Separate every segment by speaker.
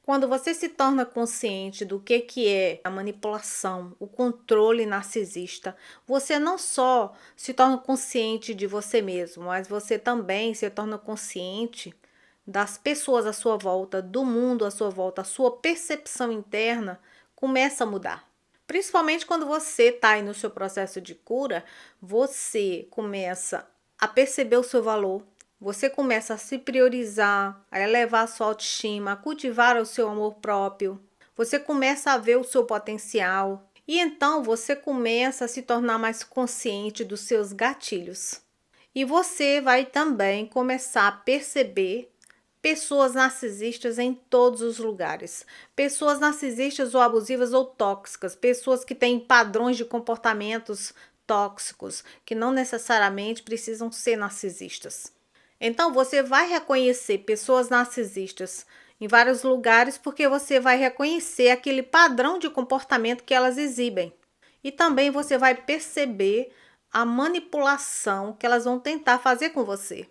Speaker 1: Quando você se torna consciente do que é a manipulação, o controle narcisista, você não só se torna consciente de você mesmo, mas você também se torna consciente das pessoas à sua volta, do mundo à sua volta. A sua percepção interna começa a mudar. Principalmente quando você está aí no seu processo de cura, você começa a perceber o seu valor. Você começa a se priorizar, a elevar a sua autoestima, a cultivar o seu amor próprio. Você começa a ver o seu potencial. E então você começa a se tornar mais consciente dos seus gatilhos. E você vai também começar a perceber pessoas narcisistas em todos os lugares. Pessoas narcisistas ou abusivas ou tóxicas. Pessoas que têm padrões de comportamentos tóxicos, que não necessariamente precisam ser narcisistas. Então, você vai reconhecer pessoas narcisistas em vários lugares porque você vai reconhecer aquele padrão de comportamento que elas exibem. E também você vai perceber a manipulação que elas vão tentar fazer com você.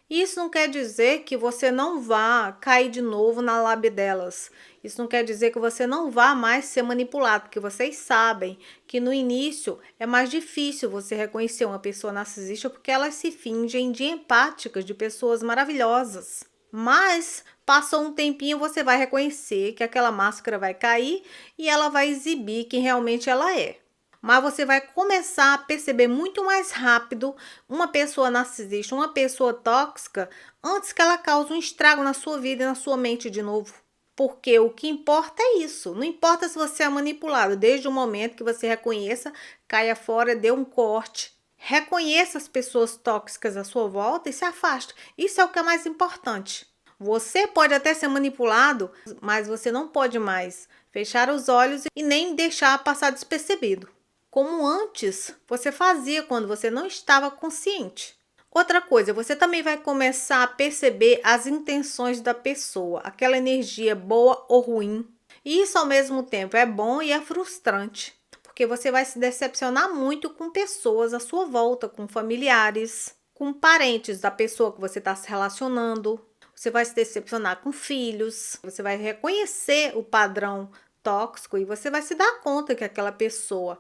Speaker 1: Isso não quer dizer que você não vá cair de novo na lábia delas. Isso não quer dizer que você não vá mais ser manipulado, porque vocês sabem que no início é mais difícil você reconhecer uma pessoa narcisista porque elas se fingem de empáticas, de pessoas maravilhosas. Mas passou um tempinho, você vai reconhecer que aquela máscara vai cair e ela vai exibir quem realmente ela é. Mas você vai começar a perceber muito mais rápido uma pessoa narcisista, uma pessoa tóxica, antes que ela cause um estrago na sua vida e na sua mente de novo. Porque o que importa é isso. Não importa se você é manipulado. Desde o momento que você reconheça, caia fora, dê um corte. Reconheça as pessoas tóxicas à sua volta e se afaste. Isso é o que é mais importante. Você pode até ser manipulado, mas você não pode mais fechar os olhos e nem deixar passar despercebido, como antes você fazia quando você não estava consciente. Outra coisa, você também vai começar a perceber as intenções da pessoa, aquela energia boa ou ruim. E isso ao mesmo tempo é bom e é frustrante, porque você vai se decepcionar muito com pessoas à sua volta, com familiares, com parentes da pessoa que você está se relacionando. Você vai se decepcionar com filhos, você vai reconhecer o padrão tóxico e você vai se dar conta que aquela pessoa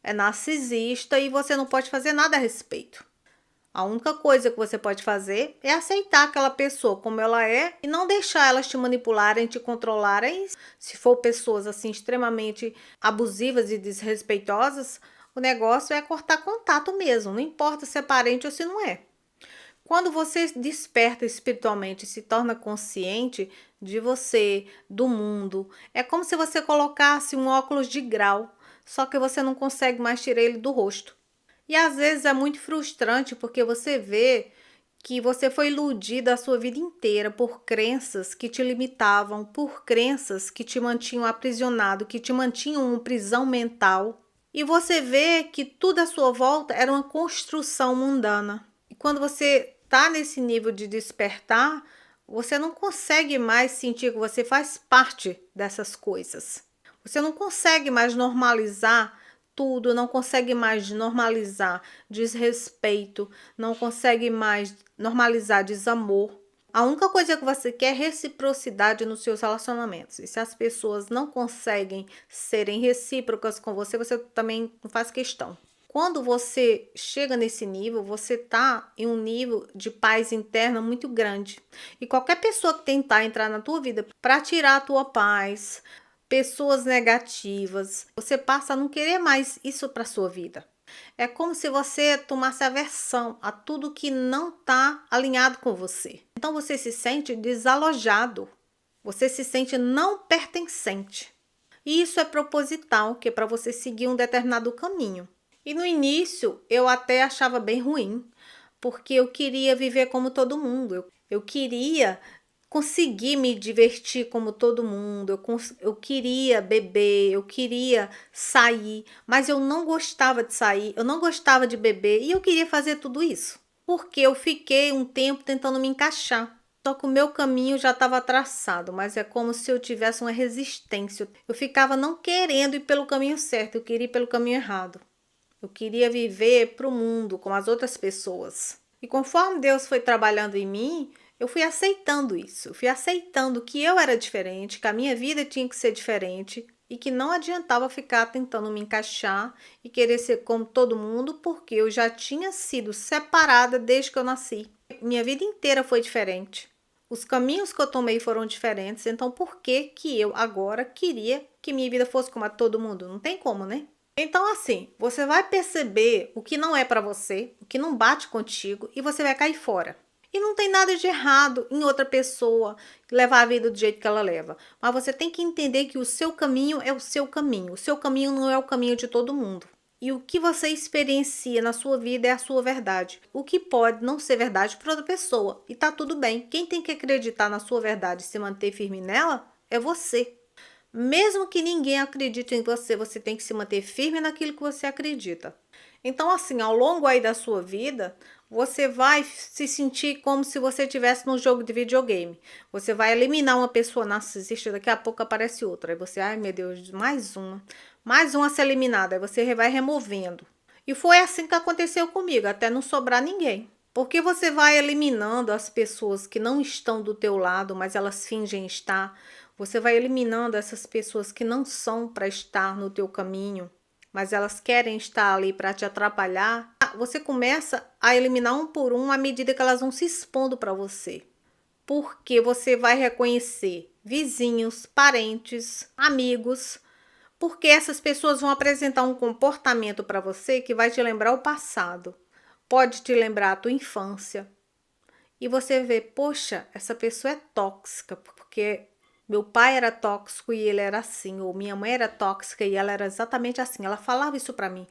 Speaker 1: é narcisista e você não pode fazer nada a respeito. A única coisa que você pode fazer é aceitar aquela pessoa como ela é e não deixar elas te manipularem, te controlarem. Se for pessoas assim extremamente abusivas e desrespeitosas, o negócio é cortar contato mesmo, não importa se é parente ou se não é. Quando você desperta espiritualmente e se torna consciente de você, do mundo, é como se você colocasse um óculos de grau, só que você não consegue mais tirar ele do rosto. E às vezes é muito frustrante porque você vê que você foi iludida a sua vida inteira por crenças que te limitavam, por crenças que te mantinham aprisionado, que te mantinham em prisão mental. E você vê que tudo à sua volta era uma construção mundana. E quando você está nesse nível de despertar, você não consegue mais sentir que você faz parte dessas coisas. Você não consegue mais normalizar tudo, não consegue mais normalizar desrespeito, não consegue mais normalizar desamor. A única coisa que você quer é reciprocidade nos seus relacionamentos. E se as pessoas não conseguem serem recíprocas com você, você também não faz questão. Quando você chega nesse nível, você está em um nível de paz interna muito grande. E qualquer pessoa que tentar entrar na tua vida para tirar a tua paz, pessoas negativas, você passa a não querer mais isso para sua vida. É como se você tomasse aversão a tudo que não está alinhado com você. Então você se sente desalojado, você se sente não pertencente. E isso é proposital, que é para você seguir um determinado caminho. E no início eu até achava bem ruim, porque eu queria viver como todo mundo. Eu queria conseguir me divertir como todo mundo. Eu queria beber, eu queria sair, mas eu não gostava de sair, eu não gostava de beber e eu queria fazer tudo isso. Porque eu fiquei um tempo tentando me encaixar. Só que o meu caminho já estava traçado, mas é como se eu tivesse uma resistência. Eu ficava não querendo ir pelo caminho certo, eu queria ir pelo caminho errado. Eu queria viver para o mundo com as outras pessoas. E conforme Deus foi trabalhando em mim, Eu fui aceitando isso, eu fui aceitando que eu era diferente, que a minha vida tinha que ser diferente e que não adiantava ficar tentando me encaixar e querer ser como todo mundo, porque eu já tinha sido separada desde que eu nasci. Minha vida inteira foi diferente. Os caminhos que eu tomei foram diferentes, então por que que eu agora queria que minha vida fosse como a todo mundo? Não tem como, né? Então assim, você vai perceber o que não é para você, o que não bate contigo e você vai cair fora. E não tem nada de errado em outra pessoa levar a vida do jeito que ela leva. Mas você tem que entender que o seu caminho é o seu caminho. O seu caminho não é o caminho de todo mundo. E o que você experiencia na sua vida é a sua verdade. O que pode não ser verdade para outra pessoa. E tá tudo bem. Quem tem que acreditar na sua verdade e se manter firme nela é você. Mesmo que ninguém acredite em você, você tem que se manter firme naquilo que você acredita. Então, assim, ao longo aí da sua vida, você vai se sentir como se você estivesse num jogo de videogame. Você vai eliminar uma pessoa narcisista, daqui a pouco aparece outra. Aí você, ai meu Deus, mais uma a ser eliminada. Aí você vai removendo. E foi assim que aconteceu comigo, até não sobrar ninguém. Porque você vai eliminando as pessoas que não estão do teu lado, mas elas fingem estar. Você vai eliminando essas pessoas que não são para estar no teu caminho, mas elas querem estar ali para te atrapalhar. Você começa a eliminar um por um à medida que elas vão se expondo para você. Porque você vai reconhecer vizinhos, parentes, amigos, porque essas pessoas vão apresentar um comportamento para você que vai te lembrar o passado. Pode te lembrar a tua infância. E você vê, poxa, essa pessoa é tóxica, porque meu pai era tóxico e ele era assim, ou minha mãe era tóxica e ela era exatamente assim. Ela falava isso para mim.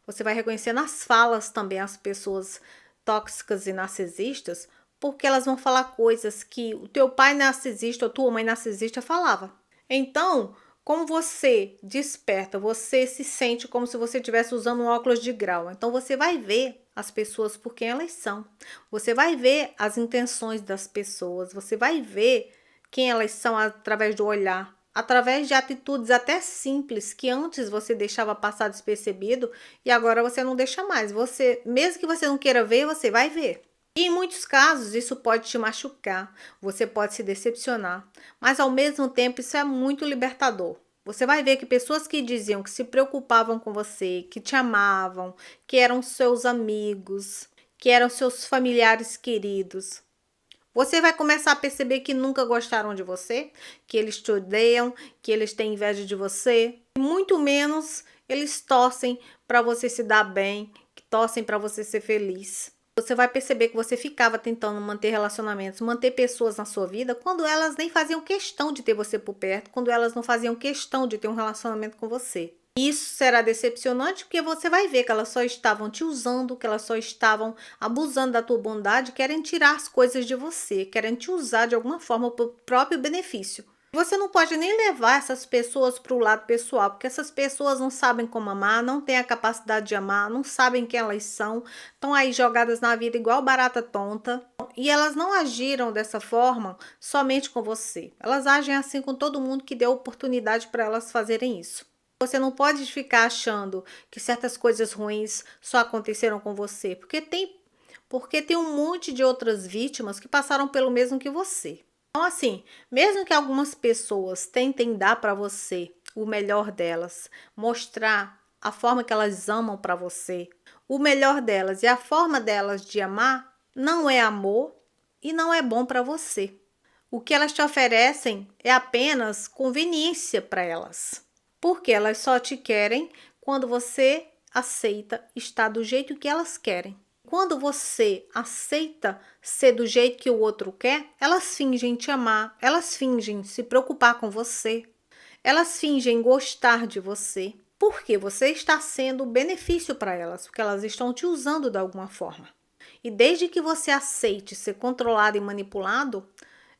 Speaker 1: Você vai reconhecer nas falas também as pessoas tóxicas e narcisistas, porque elas vão falar coisas que o teu pai narcisista ou tua mãe narcisista falava. Então, como você desperta, você se sente como se você estivesse usando um óculos de grau. Então, você vai ver as pessoas por quem elas são. Você vai ver as intenções das pessoas. Você vai ver quem elas são através do olhar, através de atitudes até simples que antes você deixava passar despercebido e agora você não deixa mais. Você, mesmo que você não queira ver, você vai ver. E em muitos casos isso pode te machucar, você pode se decepcionar, mas ao mesmo tempo isso é muito libertador. Você vai ver que pessoas que diziam que se preocupavam com você, que te amavam, que eram seus amigos, que eram seus familiares queridos, você vai começar a perceber que nunca gostaram de você, que eles te odeiam, que eles têm inveja de você, e muito menos eles torcem para você se dar bem, que torcem para você ser feliz. Você vai perceber que você ficava tentando manter relacionamentos, manter pessoas na sua vida, quando elas nem faziam questão de ter você por perto, quando elas não faziam questão de ter um relacionamento com você. Isso será decepcionante porque você vai ver que elas só estavam te usando, que elas só estavam abusando da tua bondade, querem tirar as coisas de você, querem te usar de alguma forma para o próprio benefício. Você não pode nem levar essas pessoas para o lado pessoal, porque essas pessoas não sabem como amar, não têm a capacidade de amar, não sabem quem elas são, estão aí jogadas na vida igual barata tonta. E elas não agiram dessa forma somente com você. Elas agem assim com todo mundo que deu oportunidade para elas fazerem isso. Você não pode ficar achando que certas coisas ruins só aconteceram com você, porque tem um monte de outras vítimas que passaram pelo mesmo que você. Então, assim, mesmo que algumas pessoas tentem dar para você o melhor delas, mostrar a forma que elas amam para você, o melhor delas e a forma delas de amar não é amor e não é bom para você. O que elas te oferecem é apenas conveniência para elas, porque elas só te querem quando você aceita estar do jeito que elas querem. Quando você aceita ser do jeito que o outro quer, elas fingem te amar, elas fingem se preocupar com você, elas fingem gostar de você, porque você está sendo benefício para elas, porque elas estão te usando de alguma forma. E desde que você aceite ser controlado e manipulado,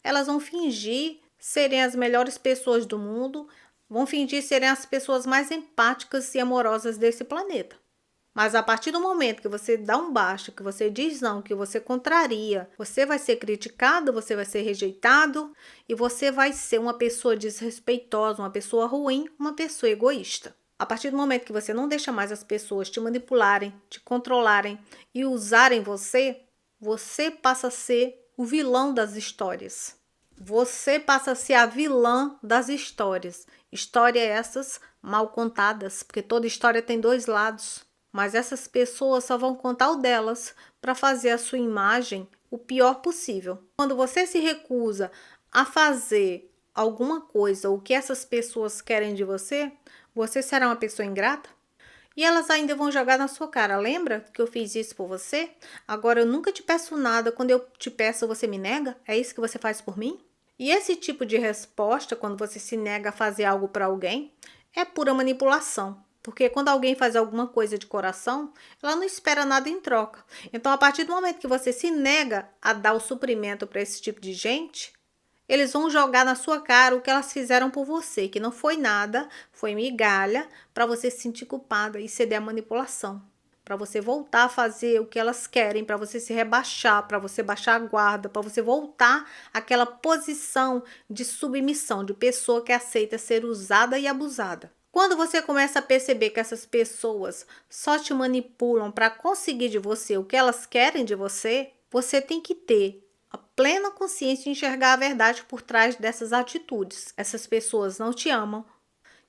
Speaker 1: elas vão fingir serem as melhores pessoas do mundo, vão fingir serem as pessoas mais empáticas e amorosas desse planeta. Mas a partir do momento que você dá um baixo, que você diz não, que você contraria, você vai ser criticado, você vai ser rejeitado e você vai ser uma pessoa desrespeitosa, uma pessoa ruim, uma pessoa egoísta. A partir do momento que você não deixa mais as pessoas te manipularem, te controlarem e usarem você, você passa a ser o vilão das histórias. Você passa a ser a vilã das histórias. Histórias essas mal contadas, porque toda história tem dois lados. Mas essas pessoas só vão contar o delas para fazer a sua imagem o pior possível. Quando você se recusa a fazer alguma coisa, o que essas pessoas querem de você, você será uma pessoa ingrata? E elas ainda vão jogar na sua cara. Lembra que eu fiz isso por você? Agora eu nunca te peço nada. Quando eu te peço, você me nega? É isso que você faz por mim? E esse tipo de resposta, quando você se nega a fazer algo para alguém, é pura manipulação. Porque quando alguém faz alguma coisa de coração, ela não espera nada em troca. Então, a partir do momento que você se nega a dar o suprimento para esse tipo de gente, eles vão jogar na sua cara o que elas fizeram por você, que não foi nada, foi migalha, para você se sentir culpada e ceder à manipulação. Para você voltar a fazer o que elas querem, para você se rebaixar, para você baixar a guarda, para você voltar àquela posição de submissão, de pessoa que aceita ser usada e abusada. Quando você começa a perceber que essas pessoas só te manipulam para conseguir de você o que elas querem de você, você tem que ter a plena consciência de enxergar a verdade por trás dessas atitudes. Essas pessoas não te amam,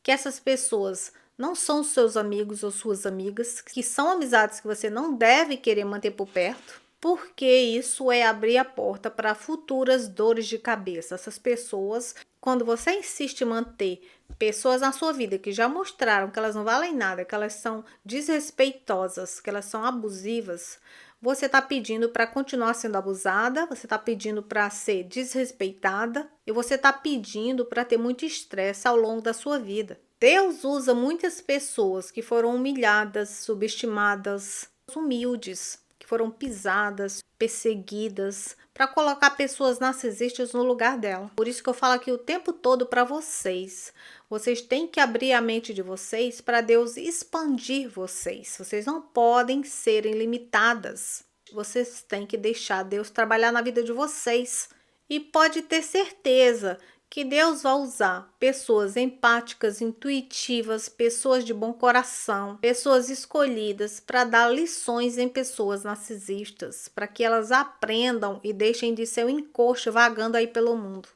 Speaker 1: que essas pessoas não são seus amigos ou suas amigas, que são amizades que você não deve querer manter por perto, porque isso é abrir a porta para futuras dores de cabeça. Essas pessoas, quando você insiste em manter pessoas na sua vida que já mostraram que elas não valem nada, que elas são desrespeitosas, que elas são abusivas, você está pedindo para continuar sendo abusada, você está pedindo para ser desrespeitada e você está pedindo para ter muito estresse ao longo da sua vida. Deus usa muitas pessoas que foram humilhadas, subestimadas, humildes, que foram pisadas, perseguidas, para colocar pessoas narcisistas no lugar dela. Por isso que eu falo aqui o tempo todo para vocês. Vocês têm que abrir a mente de vocês para Deus expandir vocês. Vocês não podem ser ilimitadas. Vocês têm que deixar Deus trabalhar na vida de vocês. E pode ter certeza que Deus vai usar pessoas empáticas, intuitivas, pessoas de bom coração, pessoas escolhidas para dar lições em pessoas narcisistas, para que elas aprendam e deixem de ser um encosto vagando aí pelo mundo.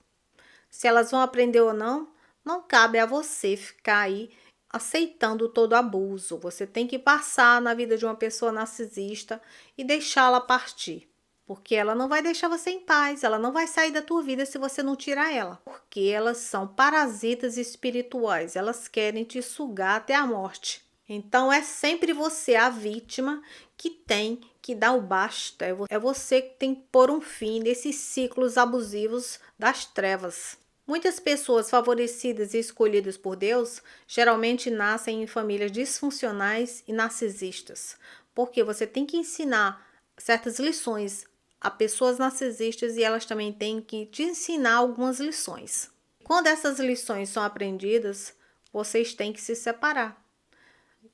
Speaker 1: Se elas vão aprender ou não, não cabe a você ficar aí aceitando todo abuso. Você tem que passar na vida de uma pessoa narcisista e deixá-la partir. Porque ela não vai deixar você em paz, ela não vai sair da tua vida se você não tirar ela. Porque elas são parasitas espirituais, elas querem te sugar até a morte. Então é sempre você a vítima que tem que dar o basta. É você que tem que pôr um fim nesses ciclos abusivos das trevas. Muitas pessoas favorecidas e escolhidas por Deus geralmente nascem em famílias disfuncionais e narcisistas. Porque você tem que ensinar certas lições a pessoas narcisistas e elas também têm que te ensinar algumas lições. Quando essas lições são aprendidas, vocês têm que se separar.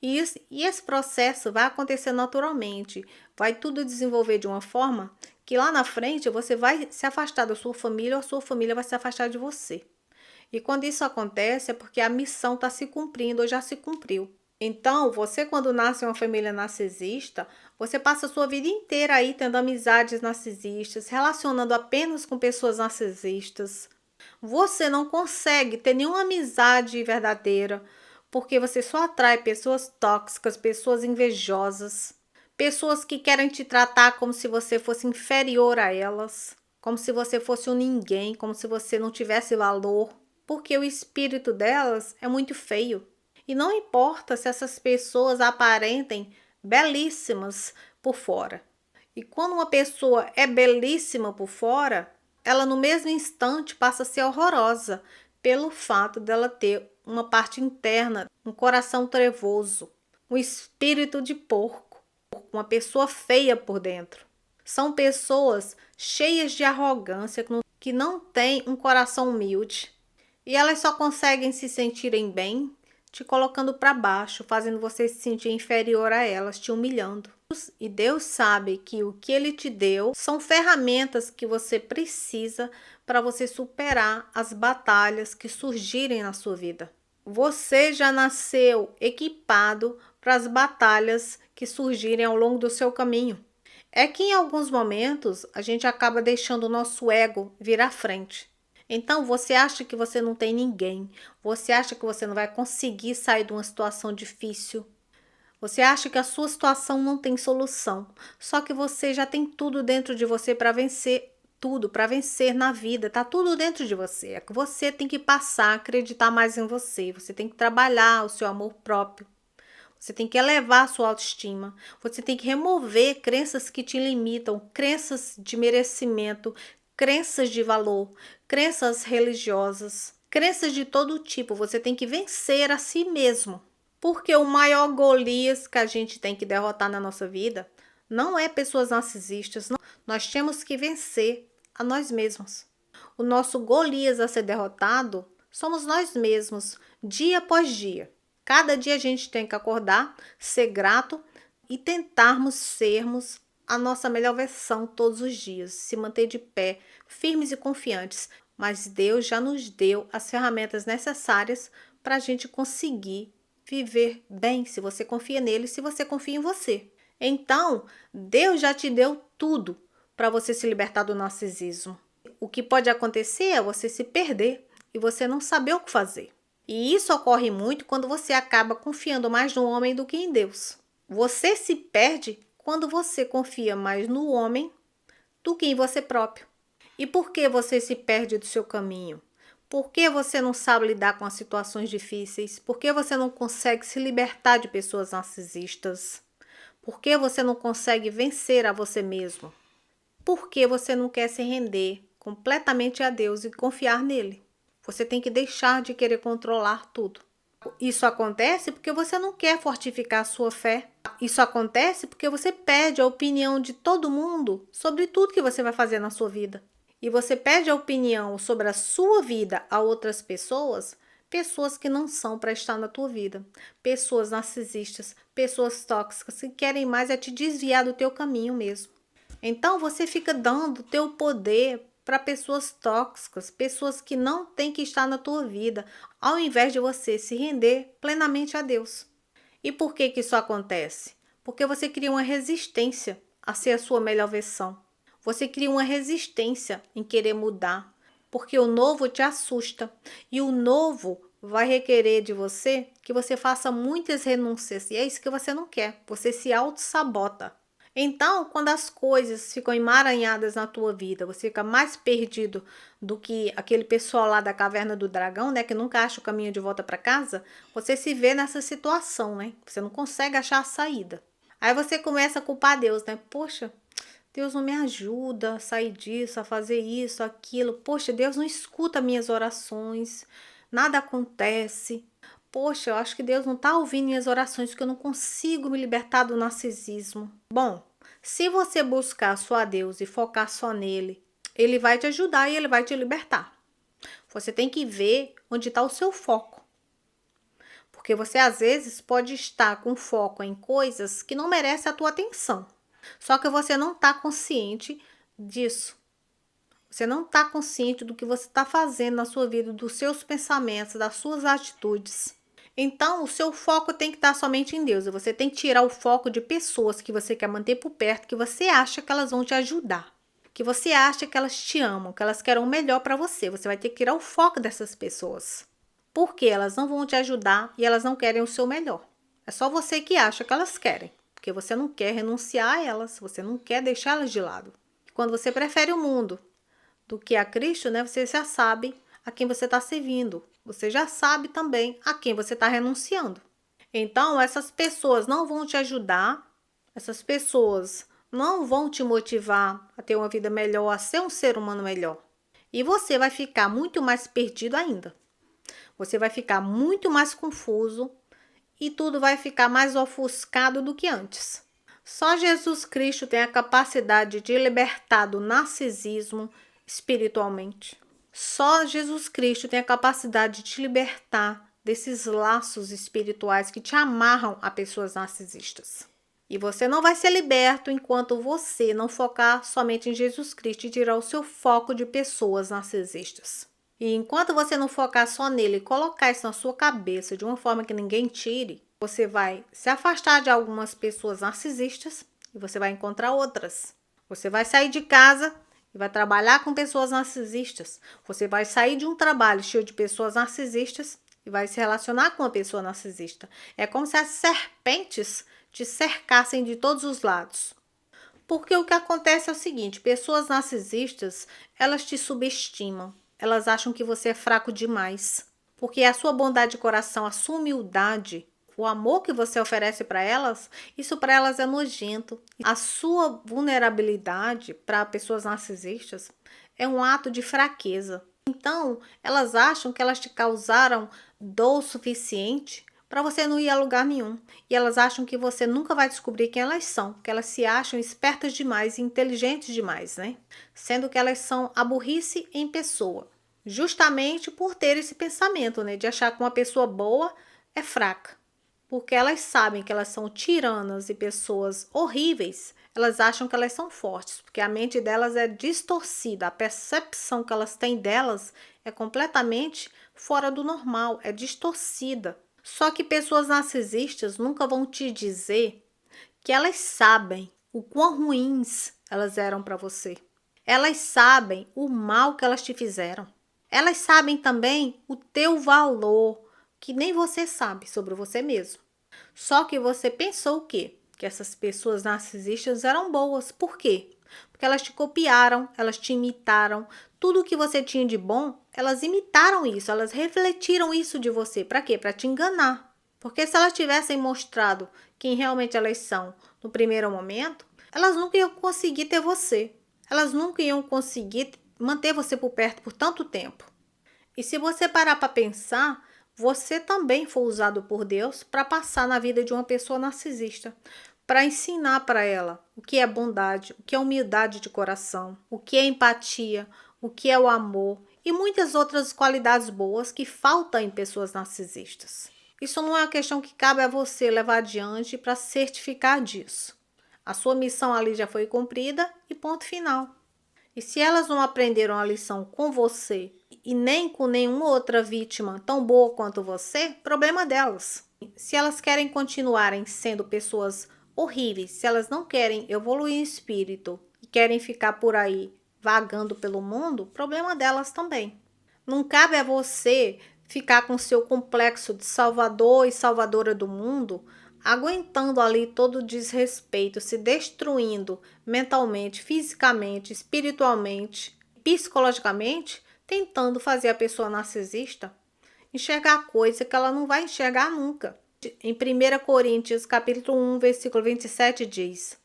Speaker 1: E esse processo vai acontecer naturalmente. Vai tudo desenvolver de uma forma que lá na frente você vai se afastar da sua família ou a sua família vai se afastar de você. E quando isso acontece é porque a missão está se cumprindo ou já se cumpriu. Então, você quando nasce em uma família narcisista, você passa a sua vida inteira aí tendo amizades narcisistas, relacionando apenas com pessoas narcisistas. Você não consegue ter nenhuma amizade verdadeira, porque você só atrai pessoas tóxicas, pessoas invejosas, pessoas que querem te tratar como se você fosse inferior a elas, como se você fosse um ninguém, como se você não tivesse valor, porque o espírito delas é muito feio. E não importa se essas pessoas aparentem belíssimas por fora. E quando uma pessoa é belíssima por fora, ela no mesmo instante passa a ser horrorosa pelo fato dela ter uma parte interna, um coração trevoso, um espírito de porco, uma pessoa feia por dentro. São pessoas cheias de arrogância, que não têm um coração humilde. E elas só conseguem se sentirem bem te colocando para baixo, fazendo você se sentir inferior a elas, te humilhando. E Deus sabe que o que Ele te deu são ferramentas que você precisa para você superar as batalhas que surgirem na sua vida. Você já nasceu equipado para as batalhas que surgirem ao longo do seu caminho. É que em alguns momentos a gente acaba deixando o nosso ego vir à frente. Então você acha que você não tem ninguém, você acha que você não vai conseguir sair de uma situação difícil, você acha que a sua situação não tem solução, só que você já tem tudo dentro de você para vencer tudo, para vencer na vida, tá tudo dentro de você. É que você tem que passar a acreditar mais em você, você tem que trabalhar o seu amor próprio. Você tem que elevar a sua autoestima. Você tem que remover crenças que te limitam, crenças de merecimento, crenças de valor, crenças religiosas, crenças de todo tipo. Você tem que vencer a si mesmo. Porque o maior Golias que a gente tem que derrotar na nossa vida não é pessoas narcisistas. Não. Nós temos que vencer a nós mesmos. O nosso Golias a ser derrotado somos nós mesmos, dia após dia. Cada dia a gente tem que acordar, ser grato e tentarmos sermos a nossa melhor versão todos os dias, se manter de pé, firmes e confiantes. Mas Deus já nos deu as ferramentas necessárias para a gente conseguir viver bem, se você confia nele, se você confia em você. Então, Deus já te deu tudo para você se libertar do narcisismo. O que pode acontecer é você se perder e você não saber o que fazer. E isso ocorre muito quando você acaba confiando mais no homem do que em Deus. Você se perde quando você confia mais no homem do que em você próprio. E por que você se perde do seu caminho? Por que você não sabe lidar com as situações difíceis? Por que você não consegue se libertar de pessoas narcisistas? Por que você não consegue vencer a você mesmo? Por que você não quer se render completamente a Deus e confiar nele? Você tem que deixar de querer controlar tudo. Isso acontece porque você não quer fortificar a sua fé. Isso acontece porque você pede a opinião de todo mundo sobre tudo que você vai fazer na sua vida. E você pede a opinião sobre a sua vida a outras pessoas, pessoas que não são para estar na tua vida. Pessoas narcisistas, pessoas tóxicas que querem mais é te desviar do teu caminho mesmo. Então você fica dando teu poder para pessoas tóxicas, pessoas que não têm que estar na tua vida, ao invés de você se render plenamente a Deus. E por que isso acontece? Porque você cria uma resistência a ser a sua melhor versão. Você cria uma resistência em querer mudar, porque o novo te assusta e o novo vai requerer de você que você faça muitas renúncias e é isso que você não quer. Você se auto-sabota. Então, quando as coisas ficam emaranhadas na tua vida, você fica mais perdido do que aquele pessoal lá da Caverna do Dragão, né, que nunca acha o caminho de volta para casa, você se vê nessa situação, né? Você não consegue achar a saída. Aí você começa a culpar Deus, né? Poxa, Deus não me ajuda a sair disso, a fazer isso, aquilo. Poxa, Deus não escuta minhas orações, nada acontece. Poxa, eu acho que Deus não está ouvindo minhas orações porque eu não consigo me libertar do narcisismo. Bom, se você buscar só a Deus e focar só nele, ele vai te ajudar e ele vai te libertar. Você tem que ver onde está o seu foco. Porque você às vezes pode estar com foco em coisas que não merecem a tua atenção. Só que você não está consciente disso. Você não está consciente do que você está fazendo na sua vida, dos seus pensamentos, das suas atitudes. Então, o seu foco tem que estar somente em Deus. E você tem que tirar o foco de pessoas que você quer manter por perto, que você acha que elas vão te ajudar. Que você acha que elas te amam, que elas querem o melhor para você. Você vai ter que tirar o foco dessas pessoas. Porque elas não vão te ajudar e elas não querem o seu melhor. É só você que acha que elas querem. Porque você não quer renunciar a elas, você não quer deixá-las de lado. Quando você prefere o mundo do que a Cristo, né, você já sabe a quem você está servindo. Você já sabe também a quem você está renunciando. Então, essas pessoas não vão te ajudar, essas pessoas não vão te motivar a ter uma vida melhor, a ser um ser humano melhor. E você vai ficar muito mais perdido ainda. Você vai ficar muito mais confuso e tudo vai ficar mais ofuscado do que antes. Só Jesus Cristo tem a capacidade de libertar do narcisismo espiritualmente. Só Jesus Cristo tem a capacidade de te libertar desses laços espirituais que te amarram a pessoas narcisistas. E você não vai ser liberto enquanto você não focar somente em Jesus Cristo e tirar o seu foco de pessoas narcisistas. E enquanto você não focar só nele e colocar isso na sua cabeça de uma forma que ninguém tire, você vai se afastar de algumas pessoas narcisistas e você vai encontrar outras. Você vai sair de casa e vai trabalhar com pessoas narcisistas. Você vai sair de um trabalho cheio de pessoas narcisistas e vai se relacionar com uma pessoa narcisista. É como se as serpentes te cercassem de todos os lados. Porque o que acontece é o seguinte, pessoas narcisistas, elas te subestimam. Elas acham que você é fraco demais. Porque a sua bondade de coração, a sua humildade, o amor que você oferece para elas, isso para elas é nojento. A sua vulnerabilidade para pessoas narcisistas é um ato de fraqueza. Então, elas acham que elas te causaram dor suficiente para você não ir a lugar nenhum. E elas acham que você nunca vai descobrir quem elas são, porque elas se acham espertas demais e inteligentes demais, né? Sendo que elas são a burrice em pessoa. Justamente por ter esse pensamento, né? De achar que uma pessoa boa é fraca. Porque elas sabem que elas são tiranas e pessoas horríveis, elas acham que elas são fortes, porque a mente delas é distorcida, a percepção que elas têm delas é completamente fora do normal, é distorcida. Só que pessoas narcisistas nunca vão te dizer que elas sabem o quão ruins elas eram para você. Elas sabem o mal que elas te fizeram. Elas sabem também o teu valor, que nem você sabe sobre você mesmo. Só que você pensou o quê? Que essas pessoas narcisistas eram boas. Por quê? Porque elas te copiaram, elas te imitaram. Tudo que você tinha de bom, elas imitaram isso, elas refletiram isso de você. Para quê? Para te enganar. Porque se elas tivessem mostrado quem realmente elas são no primeiro momento, elas nunca iam conseguir ter você. Elas nunca iam conseguir manter você por perto por tanto tempo. E se você parar para pensar, você também foi usado por Deus para passar na vida de uma pessoa narcisista, para ensinar para ela o que é bondade, o que é humildade de coração, o que é empatia, o que é o amor e muitas outras qualidades boas que faltam em pessoas narcisistas. Isso não é uma questão que cabe a você levar adiante para certificar disso. A sua missão ali já foi cumprida e ponto final. E se elas não aprenderam a lição com você e nem com nenhuma outra vítima tão boa quanto você, problema delas. Se elas querem continuarem sendo pessoas horríveis, se elas não querem evoluir em espírito e querem ficar por aí vagando pelo mundo, problema delas também. Não cabe a você ficar com seu complexo de salvador e salvadora do mundo, aguentando ali todo o desrespeito, se destruindo mentalmente, fisicamente, espiritualmente, psicologicamente, tentando fazer a pessoa narcisista enxergar coisa que ela não vai enxergar nunca. Em 1 Coríntios, capítulo 1, versículo 27 diz: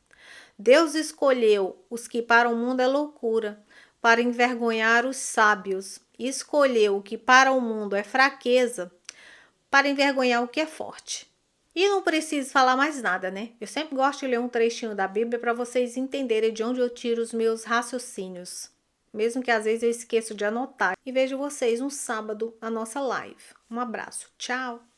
Speaker 1: Deus escolheu os que para o mundo é loucura, para envergonhar os sábios, e escolheu o que para o mundo é fraqueza, para envergonhar o que é forte. E não preciso falar mais nada, né? Eu sempre gosto de ler um trechinho da Bíblia para vocês entenderem de onde eu tiro os meus raciocínios. Mesmo que às vezes eu esqueço de anotar. E vejo vocês no sábado na nossa live. Um abraço. Tchau!